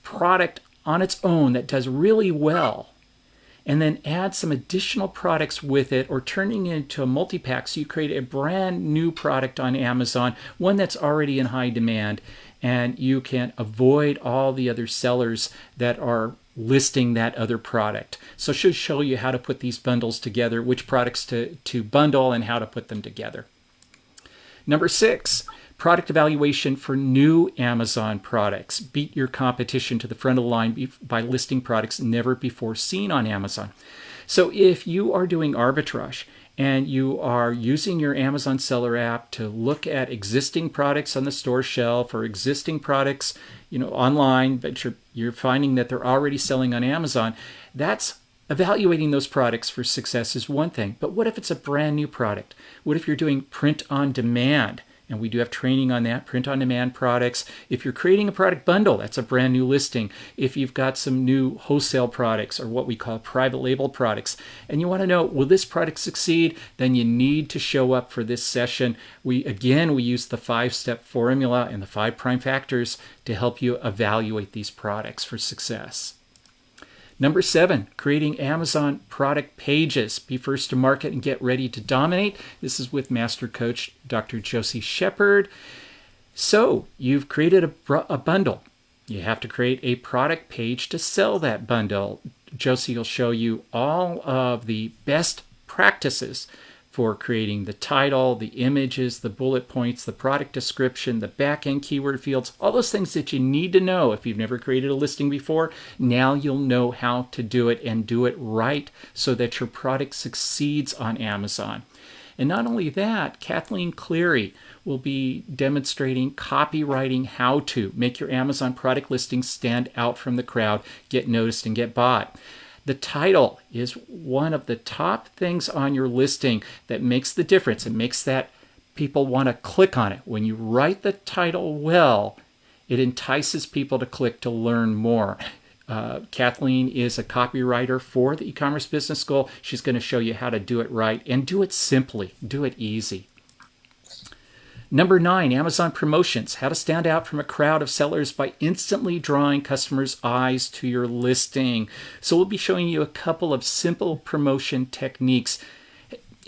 product on its own that does really well and then add some additional products with it or turning it into a multi-pack so you create a brand new product on Amazon, one that's already in high demand, and you can avoid all the other sellers that are listing that other product. So she'll show you how to put these bundles together, which products to bundle and how to put them together. Number 6, product evaluation for new Amazon products. Beat your competition to the front of the line by listing products never before seen on Amazon. So if you are doing arbitrage and you are using your Amazon seller app to look at existing products on the store shelf or existing products, you know, online, but you're finding that they're already selling on Amazon, that's evaluating those products for success is one thing, but what if it's a brand new product? What if you're doing print on demand? And we do have training on that, print on demand products. If you're creating a product bundle, that's a brand new listing. If you've got some new wholesale products or what we call private label products, and you want to know, will this product succeed? Then you need to show up for this session. We use the 5-step formula and the 5 prime factors to help you evaluate these products for success. Number 7, creating Amazon product pages. Be first to market and get ready to dominate. This is with Master Coach Dr. Josie Shepard. So you've created a bundle. You have to create a product page to sell that bundle. Josie will show you all of the best practices for creating the title, the images, the bullet points, the product description, the back-end keyword fields, all those things that you need to know if you've never created a listing before. Now you'll know how to do it and do it right so that your product succeeds on Amazon. And not only that, Kathleen Cleary will be demonstrating Copywriting How-To. Make your Amazon product listings stand out from the crowd, get noticed, and get bought. The title is one of the top things on your listing that makes the difference. It makes that people want to click on it. When you write the title well, it entices people to click to learn more. Kathleen is a copywriter for the e-commerce business school. She's going to show you how to do it right and do it simply, do it easy. Number 9, Amazon promotions. How to stand out from a crowd of sellers by instantly drawing customers' eyes to your listing. So we'll be showing you a couple of simple promotion techniques.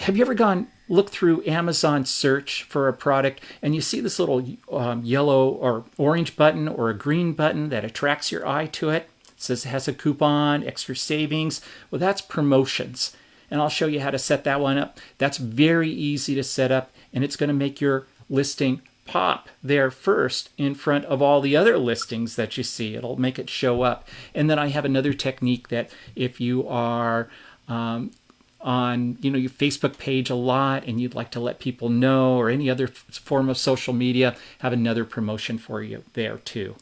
Have you ever look through Amazon search for a product and you see this little yellow or orange button or a green button that attracts your eye to it? It says it has a coupon, extra savings. Well, that's promotions. And I'll show you how to set that one up. That's very easy to set up, and it's going to make your listing pop there first in front of all the other listings that you see. It'll make it show up. And then I have another technique that if you are on your Facebook page a lot and you'd like to let people know, or any other form of social media, have another promotion for you there too.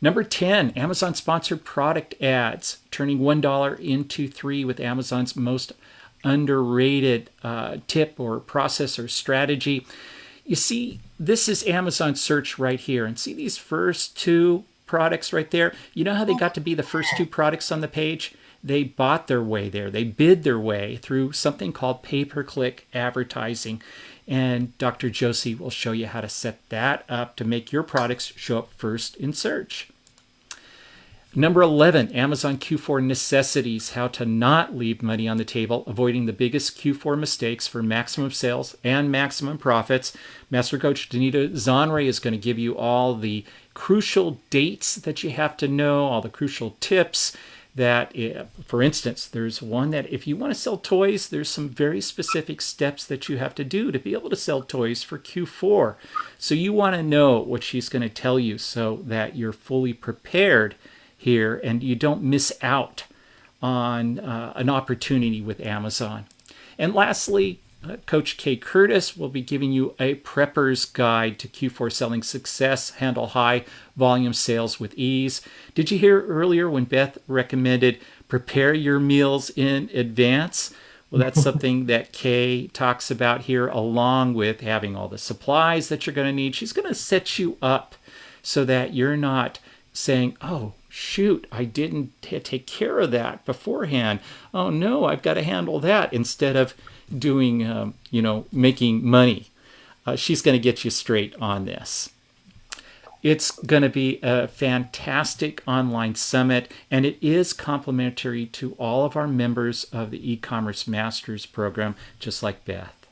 Number 10, Amazon sponsored product ads, turning $1 into $3 with Amazon's most underrated tip or process or strategy. You see, this is Amazon search right here, and see these first 2 products right there? You know how they got to be the first 2 products on the page? They bought their way there. They bid their way through something called pay-per-click advertising. And Dr. Josie will show you how to set that up to make your products show up first in search. Number 11, Amazon Q4 Necessities, how to not leave money on the table, avoiding the biggest Q4 mistakes for maximum sales and maximum profits. Master Coach Danita Zonre is going to give you all the crucial dates that you have to know, all the crucial tips that, for instance, there's one that if you want to sell toys, there's some very specific steps that you have to do to be able to sell toys for Q4. So you want to know what she's going to tell you so that you're fully prepared here and you don't miss out on an opportunity with Amazon. And lastly, Coach Kay Curtis will be giving you a prepper's guide to Q4 selling success, handle high volume sales with ease. Did you hear earlier when Beth recommended prepare your meals in advance? Well, that's something that Kay talks about here, along with having all the supplies that you're going to need. She's going to set you up so that you're not saying, oh, shoot, I didn't take care of that beforehand. Oh, no, I've got to handle that instead of doing, making money. She's going to get you straight on this. It's going to be a fantastic online summit, and it is complimentary to all of our members of the e-commerce masters program, just like Beth.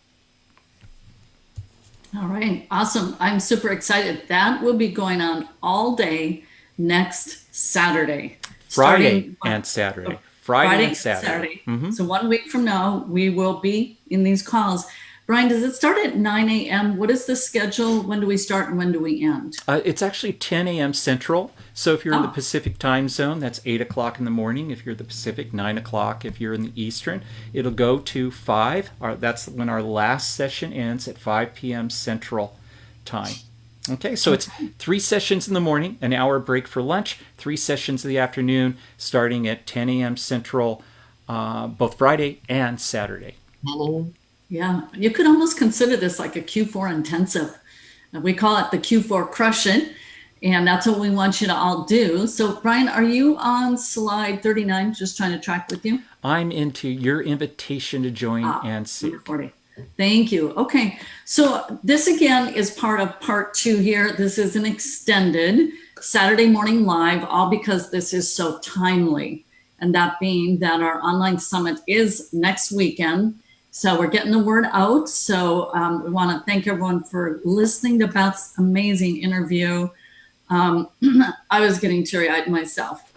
All right, awesome. I'm super excited. That will be going on all day next Saturday. Friday and Saturday. Friday and Saturday. Mm-hmm. So 1 week from now, we will be in these calls. Brian, does it start at 9 a.m.? What is the schedule? When do we start and when do we end? It's actually 10 a.m. Central. So if you're in the Pacific time zone, that's 8 o'clock in the morning. If you're the Pacific, 9 o'clock. If you're in the Eastern, it'll go to 5. That's when our last session ends at 5 p.m. Central time. Okay, so it's 3 sessions in the morning, an hour break for lunch, 3 sessions in the afternoon, starting at 10 a.m. Central, both Friday and Saturday. Yeah, you could almost consider this like a Q4 intensive. We call it the Q4 Crush It, and that's what we want you to all do. So, Brian, are you on slide 39, just trying to track with you? I'm into your invitation to join Ann Sieg. 40. Thank you. Okay. So this again is part of part 2 here. This is an extended Saturday morning live, all because this is so timely. And that being that our online summit is next weekend. So we're getting the word out. So we want to thank everyone for listening to Beth's amazing interview. I was getting teary-eyed myself,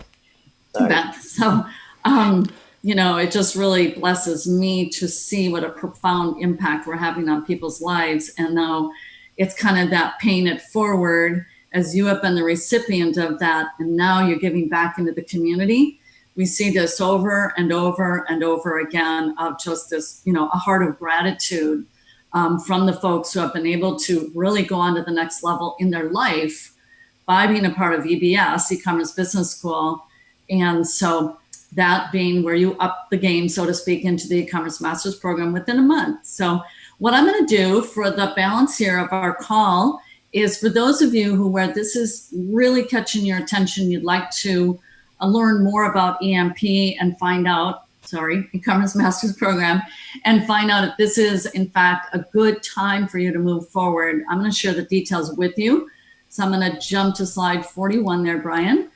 Beth. So It just really blesses me to see what a profound impact we're having on people's lives. And now it's kind of that paying it forward, as you have been the recipient of that, and now you're giving back into the community. We see this over and over and over again of just this, a heart of gratitude from the folks who have been able to really go on to the next level in their life by being a part of EBS, E-Commerce Business School. And so that being where you up the game, so to speak, into the E-Commerce Masters program within a month. So what I'm going to do for the balance here of our call is, for those of you where this is really catching your attention, you'd like to learn more about EMP and find out, E-Commerce Masters program, and find out if this is in fact a good time for you to move forward. I'm going to share the details with you. So I'm going to jump to slide 41 there, Brian.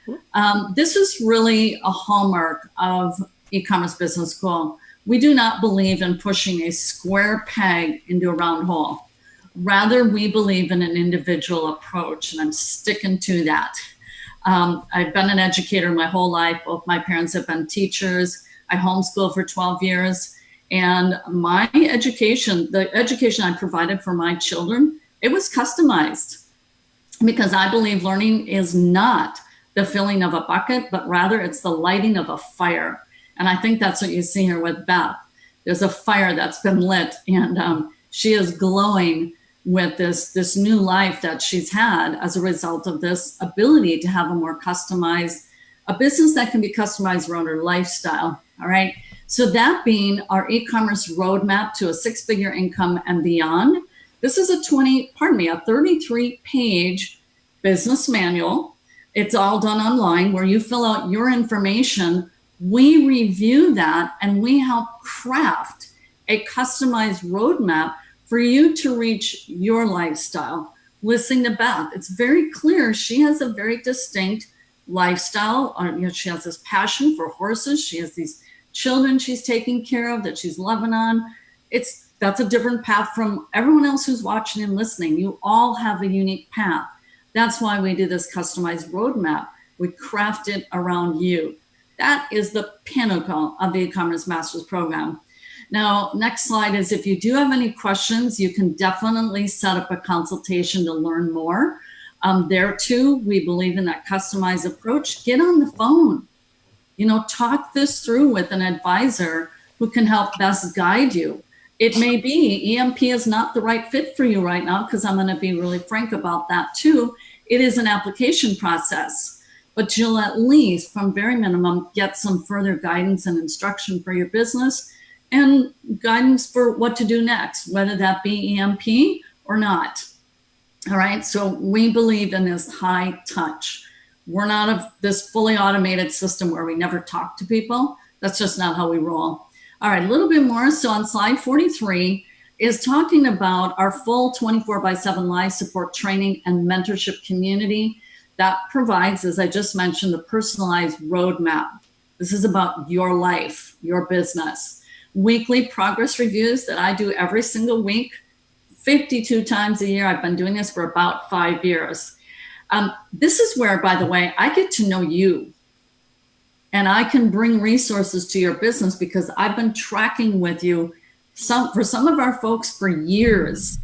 This is really a hallmark of E-Commerce Business School. We do not believe in pushing a square peg into a round hole. Rather, we believe in an individual approach, and I'm sticking to that. I've been an educator my whole life. Both my parents have been teachers. I homeschooled for 12 years. And my education, the education I provided for my children, it was customized, because I believe learning is not the filling of a bucket, but rather it's the lighting of a fire. And I think that's what you see here with Beth. There's a fire that's been lit, and she is glowing with this new life that she's had as a result of this ability to have a business that can be customized around her lifestyle. All right. So that being our e-commerce roadmap to a 6-figure income and beyond. This is a 33-page business manual. It's all done online, where you fill out your information. We review that, and we help craft a customized roadmap for you to reach your lifestyle. Listening to Beth, it's very clear she has a very distinct lifestyle. She has this passion for horses. She has these children she's taking care of that she's loving on. That's a different path from everyone else who's watching and listening. You all have a unique path. That's why we do this customized roadmap. We craft it around you. That is the pinnacle of the E-Commerce Masters program. Now, next slide is, if you do have any questions, you can definitely set up a consultation to learn more. There too, we believe in that customized approach. Get on the phone. Talk this through with an advisor who can help best guide you. It may be EMP is not the right fit for you right now, because I'm going to be really frank about that too. It is an application process, but you'll at least, from very minimum, get some further guidance and instruction for your business, and guidance for what to do next, whether that be EMP or not. All right, so we believe in this high touch. We're not this fully automated system where we never talk to people. That's just not how we roll. All right, a little bit more. So on slide 43 is talking about our full 24/7 live support training and mentorship community that provides, as I just mentioned, the personalized roadmap. This is about your life, your business. Weekly progress reviews that I do every single week, 52 times a year. I've been doing this for about 5 years. This is where, by the way, I get to know you. And I can bring resources to your business because I've been tracking with you for some of our folks for years.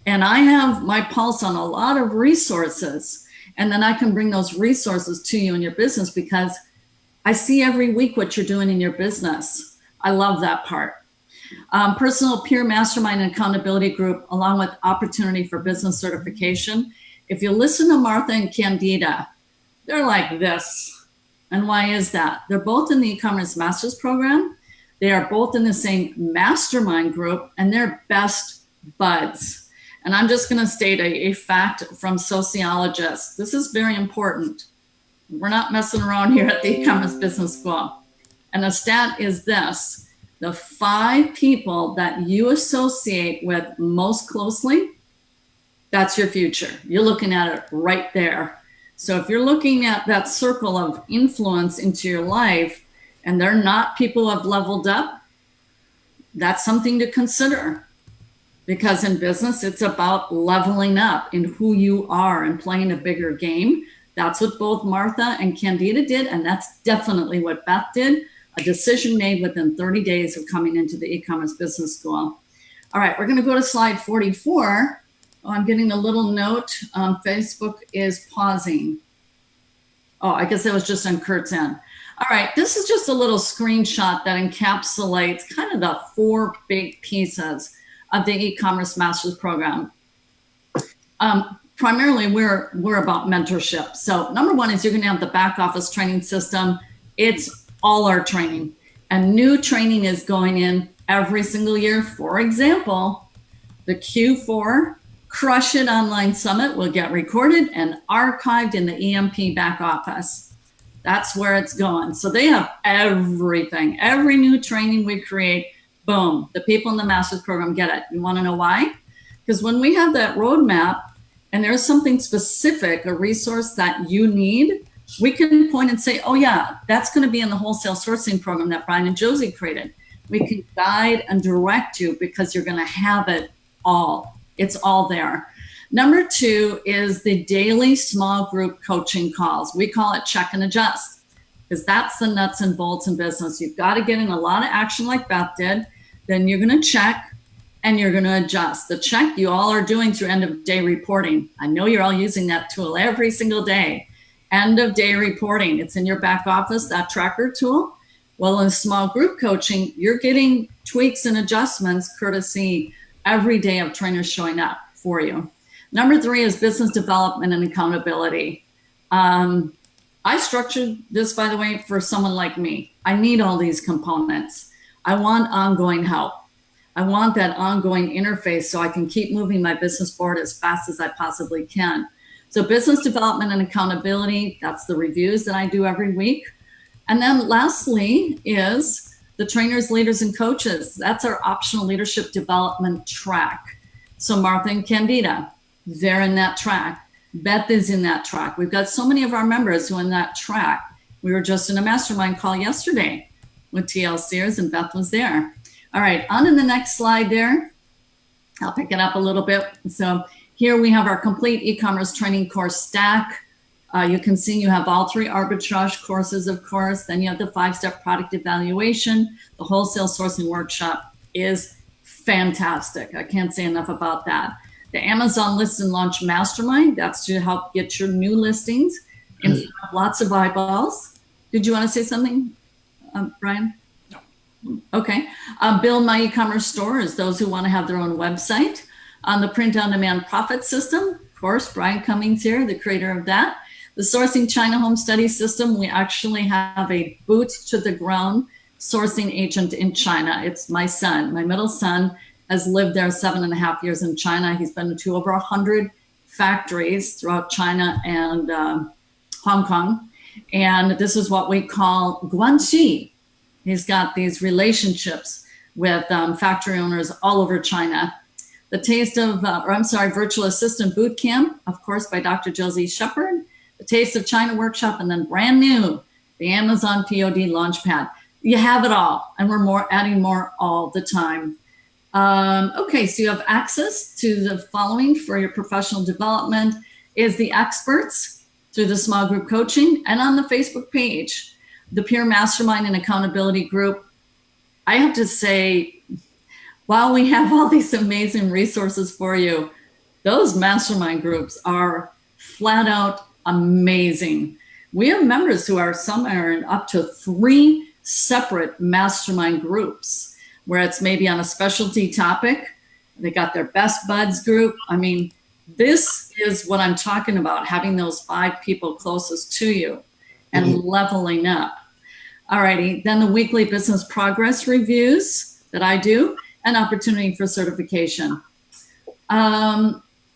And I have my pulse on a lot of resources. And then I can bring those resources to you in your business because I see every week what you're doing in your business. I love that part. Personal peer mastermind and accountability group, along with opportunity for business certification. If you listen to Martha and Candida, they're like this. And why is that? They're both in the E-Commerce Masters program. They are both in the same mastermind group, and they're best buds. And I'm just going to state a fact from sociologists. This is very important. We're not messing around here at the E-Commerce Business School. And the stat is this: the 5 people that you associate with most closely, that's your future. You're looking at it right there. So if you're looking at that circle of influence into your life and they're not people who have leveled up, that's something to consider. Because in business, it's about leveling up in who you are and playing a bigger game. That's what both Martha and Candida did, and that's definitely what Beth did. a decision made within 30 days of coming into the e-commerce business school. All right, we're going to go to slide 44. Oh, I'm getting a little note. Facebook is pausing. Oh, I guess that was just on Kurt's end. All right, this is just a little screenshot that encapsulates kind of the 4 big pieces of the e-commerce master's program. Primarily, we're about mentorship. So number 1 is you're going to have the back office training system. It's all our training, and new training is going in every single year. For example, the Q4 Crush It Online Summit will get recorded and archived in the EMP back office. That's where it's going. So they have everything. Every new training we create, boom, the people in the master's program get it. You want to know why? Because when we have that roadmap and there's something specific, a resource that you need, we can point and say, oh yeah, that's going to be in the wholesale sourcing program that Brian and Josie created. We can guide and direct you because you're going to have it all. It's all there. Number 2 is the daily small group coaching calls. We call it check and adjust because that's the nuts and bolts in business. You've got to get in a lot of action like Beth did. Then you're going to check and you're going to adjust. The check you all are doing through end of day reporting. I know you're all using that tool every single day. End of day reporting. It's in your back office, that tracker tool. Well, in small group coaching, you're getting tweaks and adjustments courtesy every day of trainers showing up for you. Number 3 is business development and accountability. I structured this, by the way, for someone like me. I need all these components. I want ongoing help. I want that ongoing interface so I can keep moving my business forward as fast as I possibly can. So business development and accountability, that's the reviews that I do every week. And then lastly is the trainers, leaders, and coaches. That's our optional leadership development track. So Martha and Candida, they're in that track. Beth is in that track. We've got so many of our members who are in that track. We were just in a mastermind call yesterday with TL Sears and Beth was there. All right, on to the next slide there. I'll pick it up a little bit. So here we have our complete e-commerce training course stack. You can see you have all 3 arbitrage courses, of course. Then you have the 5-step product evaluation. The wholesale sourcing workshop is fantastic. I can't say enough about that. The Amazon List and Launch Mastermind, that's to help get your new listings in front of lots of eyeballs. Did you want to say something, Brian? No. Okay. Build My E-commerce Store is those who want to have their own website. On the print-on-demand profit system, of course, Brian Cummings here, the creator of that. The Sourcing China Home Study System, we actually have a boot-to-the-ground sourcing agent in China. It's my son. My middle son has lived there 7.5 years in China. He's been to over 100 factories throughout China and Hong Kong. And this is what we call guanxi. He's got these relationships with factory owners all over China. The Taste of, Virtual Assistant Bootcamp, of course, by Dr. Josie Shepard. The Taste of China Workshop, and then brand new, the Amazon POD Launchpad. You have it all, and we're adding more all the time. Okay, so you have access to the following for your professional development is the experts through the small group coaching and on the Facebook page, the peer mastermind and accountability group. I have to say, while we have all these amazing resources for you, those mastermind groups are flat out amazing. We have members who are somewhere in up to 3 separate mastermind groups where it's maybe on a specialty topic. They got their best buds group. I mean, this is what I'm talking about, having those 5 people closest to you and leveling up. All righty, then the weekly business progress reviews that I do, and opportunity for certification.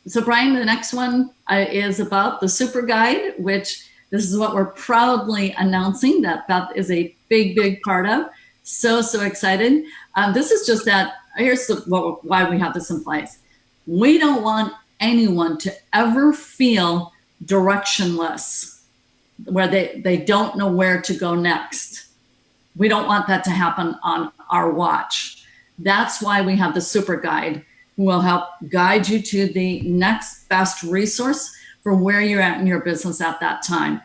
So Brian, the next one is about the super guide, which this is what we're proudly announcing that Beth is a big, big part of. So excited. This is just that, here's why we have this in place. We don't want anyone to ever feel directionless, where they don't know where to go next. We don't want that to happen on our watch. That's why we have the super guide, who will help guide you to the next best resource for where you're at in your business at that time.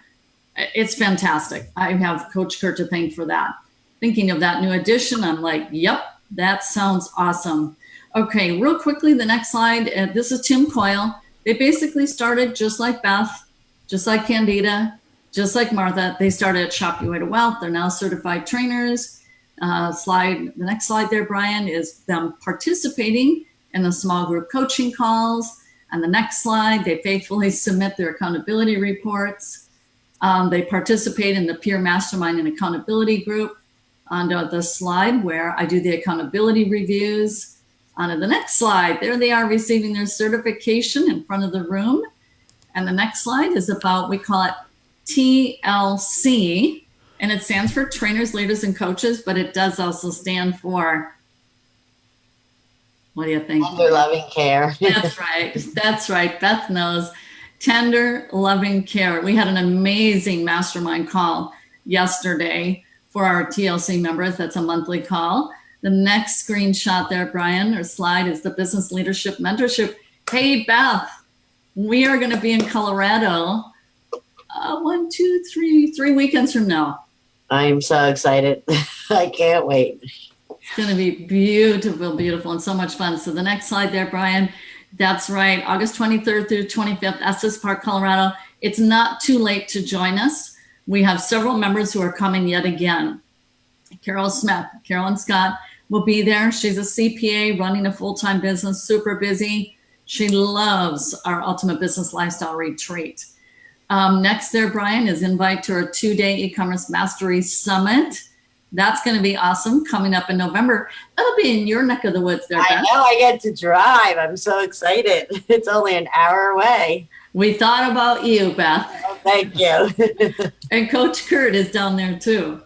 It's fantastic. I have Coach Kurt to thank for that. thinking of that new edition. I'm like, yep, that sounds awesome. Okay, real quickly, the next slide. This is Tim Coyle. They basically started just like Beth, just like Candida, just like Martha. They started at Shop Your Way to Wealth. They're now certified trainers. The next slide there, Brian, is them participating in the small group coaching calls. And the next slide, they faithfully submit their accountability reports. They participate in the peer mastermind and accountability group. Onto the slide where I do the accountability reviews. On to the next slide, there they are receiving their certification in front of the room. And the next slide is about, we call it TLC, and it stands for trainers, leaders, and coaches, but it does also stand for, what do you think? Tender loving care. That's right. That's right. Beth knows. Tender loving care. We had an amazing mastermind call yesterday for our TLC members. That's a monthly call. The next screenshot there, Brian, or slide, is the business leadership mentorship. Hey, Beth, we are going to be in Colorado 3 weekends from now. I'm so excited. I can't wait. It's going to be beautiful, beautiful, and so much fun. So the next slide there, Brian, that's right, August 23rd through 25th, Estes Park, Colorado. It's not too late to join us. We have several members who are coming yet again. Carol Smith, Carolyn Scott will be there. She's a CPA running a full-time business, super busy. She loves our Ultimate Business Lifestyle Retreat. Next there, Brian, is invite to our 2-day e-commerce mastery summit. That's going to be awesome, coming up in November. That'll be in your neck of the woods there, Beth. I know, I get to drive. I'm so excited. It's only an hour away. We thought about you, Beth. Oh, thank you. And Coach Kurt is down there too.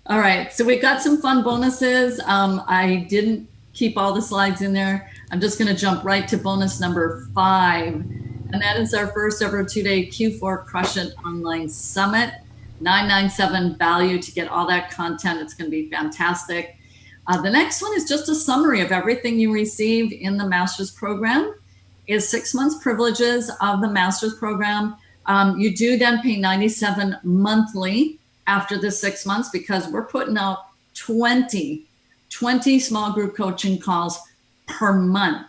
All right, so we've got some fun bonuses. I didn't keep all the slides in there. I'm just going to jump right to bonus number 5. And that is our first ever 2-day Q4 Crush It Online Summit. $997 value to get all that content. It's going to be fantastic. The next one is just a summary of everything you received in the master's program. Is 6 months privileges of the master's program. You do then pay $97 monthly after the 6 months, because we're putting out 20 small group coaching calls per month.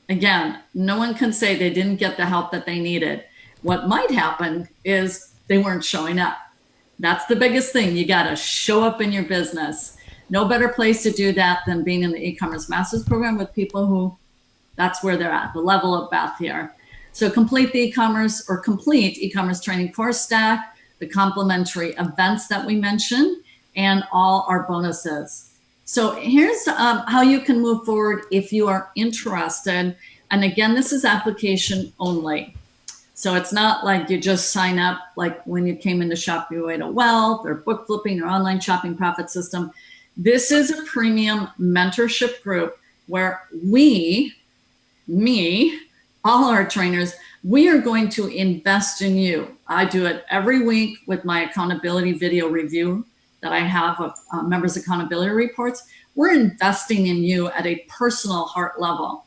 Again, no one can say they didn't get the help that they needed. What might happen is they weren't showing up. That's the biggest thing. You got to show up in your business. No better place to do that than being in the e-commerce master's program with people who, that's where they're at, the level of Beth here. So complete the e-commerce or complete e-commerce training course stack, the complimentary events that we mentioned, and all our bonuses. So here's how you can move forward if you are interested. And again, this is application only. So it's not like you just sign up like when you came into Shop Your Way to Wealth or book flipping or online shopping profit system. This is a premium mentorship group where all our trainers, we are going to invest in you. I do it every week with my accountability video review that I have of members' accountability reports. We're investing in you at a personal heart level.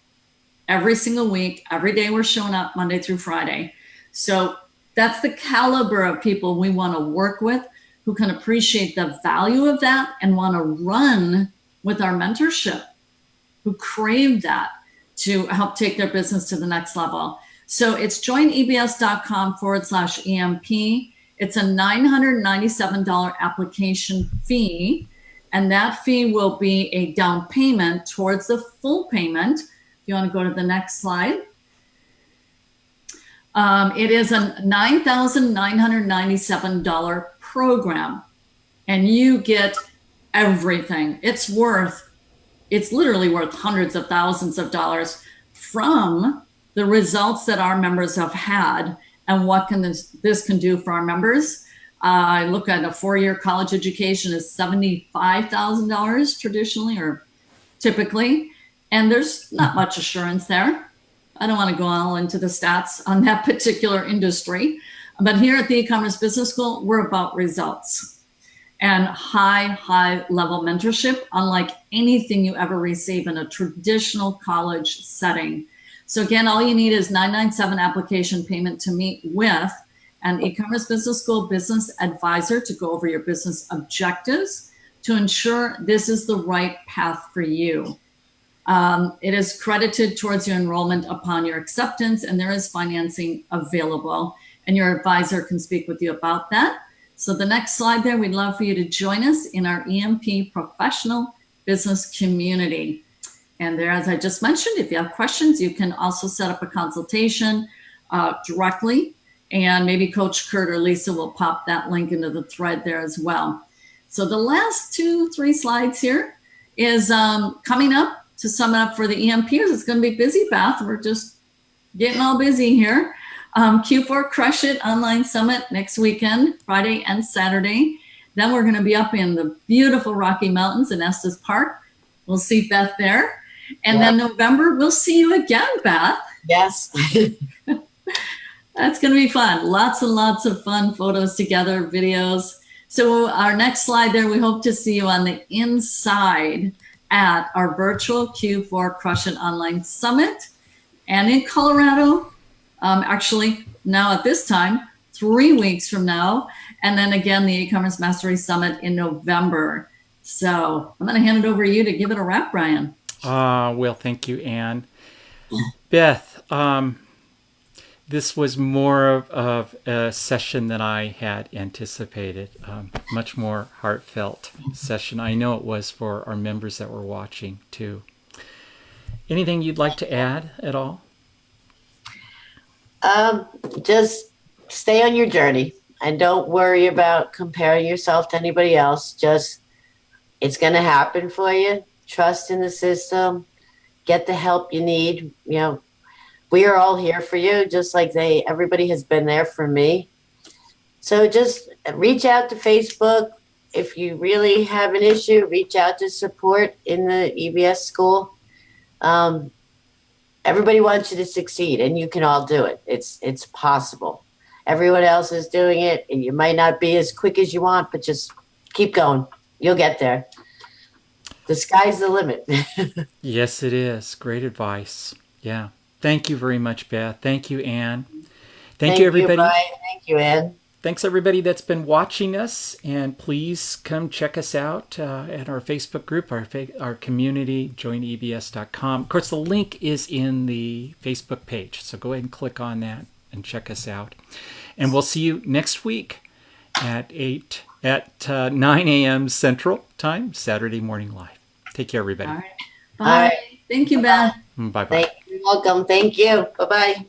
Every single week, every day we're showing up Monday through Friday. So that's the caliber of people we want to work with, who can appreciate the value of that and want to run with our mentorship, who crave that to help take their business to the next level. So it's joinebs.com/EMP. It's a $997 application fee, and that fee will be a down payment towards the full payment. If you want to go to the next slide. It is a $9,997 program, and you get everything. It's literally worth hundreds of thousands of dollars from the results that our members have had and what can this can do for our members. I look at a 4-year college education is $75,000 traditionally or typically, and there's not much assurance there. I don't want to go all into the stats on that particular industry, but here at the e-commerce business school, we're about results and high level mentorship, unlike anything you ever receive in a traditional college setting. So again, all you need is $997 application payment to meet with an e-commerce business school business advisor to go over your business objectives, to ensure this is the right path for you. It is credited towards your enrollment upon your acceptance, and there is financing available, and your advisor can speak with you about that. So the next slide there, we'd love for you to join us in our EMP professional business community. And there, as I just mentioned, if you have questions, you can also set up a consultation directly, and maybe Coach Kurt or Lisa will pop that link into the thread there as well. So the last 2-3 slides here is coming up to sum it up for the EMPers. It's going to be busy, Beth. We're just getting all busy here. Q4 Crush It Online Summit next weekend, Friday and Saturday. Then we're going to be up in the beautiful Rocky Mountains in Estes Park. We'll see Beth there. And then November, we'll see you again, Beth. Yes. That's going to be fun. Lots and lots of fun photos together, videos. So our next slide there, we hope to see you on the inside at our virtual Q4 Crush It Online Summit. And in Colorado, actually now at this time, 3 weeks from now. And then again, the e-commerce mastery summit in November. So I'm going to hand it over to you to give it a wrap, Brian. Well, thank you, Ann. Beth, this was more of a session than I had anticipated. Much more heartfelt session. I know it was for our members that were watching too. Anything you'd like to add at all? Just stay on your journey and don't worry about comparing yourself to anybody else. Just, it's going to happen for you. Trust in the system. Get the help you need. You know, we are all here for you, just like everybody has been there for me. So just reach out to Facebook. If you really have an issue, reach out to support in the EBS school. Everybody wants you to succeed, and you can all do it. It's possible. Everyone else is doing it, and you might not be as quick as you want, but just keep going. You'll get there. The sky's the limit. Yes, it is. Great advice. Yeah. Thank you very much, Beth. Thank you, Ann. Thank you, everybody. Brian. Thank you, Ann. Thanks, everybody that's been watching us. And please come check us out at our Facebook group, our community, joinebs.com. Of course, the link is in the Facebook page. So go ahead and click on that and check us out. And we'll see you next week at 9 a.m. Central Time, Saturday morning live. Take care, everybody. All right. Bye. Thank you, Beth. Bye-bye. You're welcome. Thank you. Bye-bye.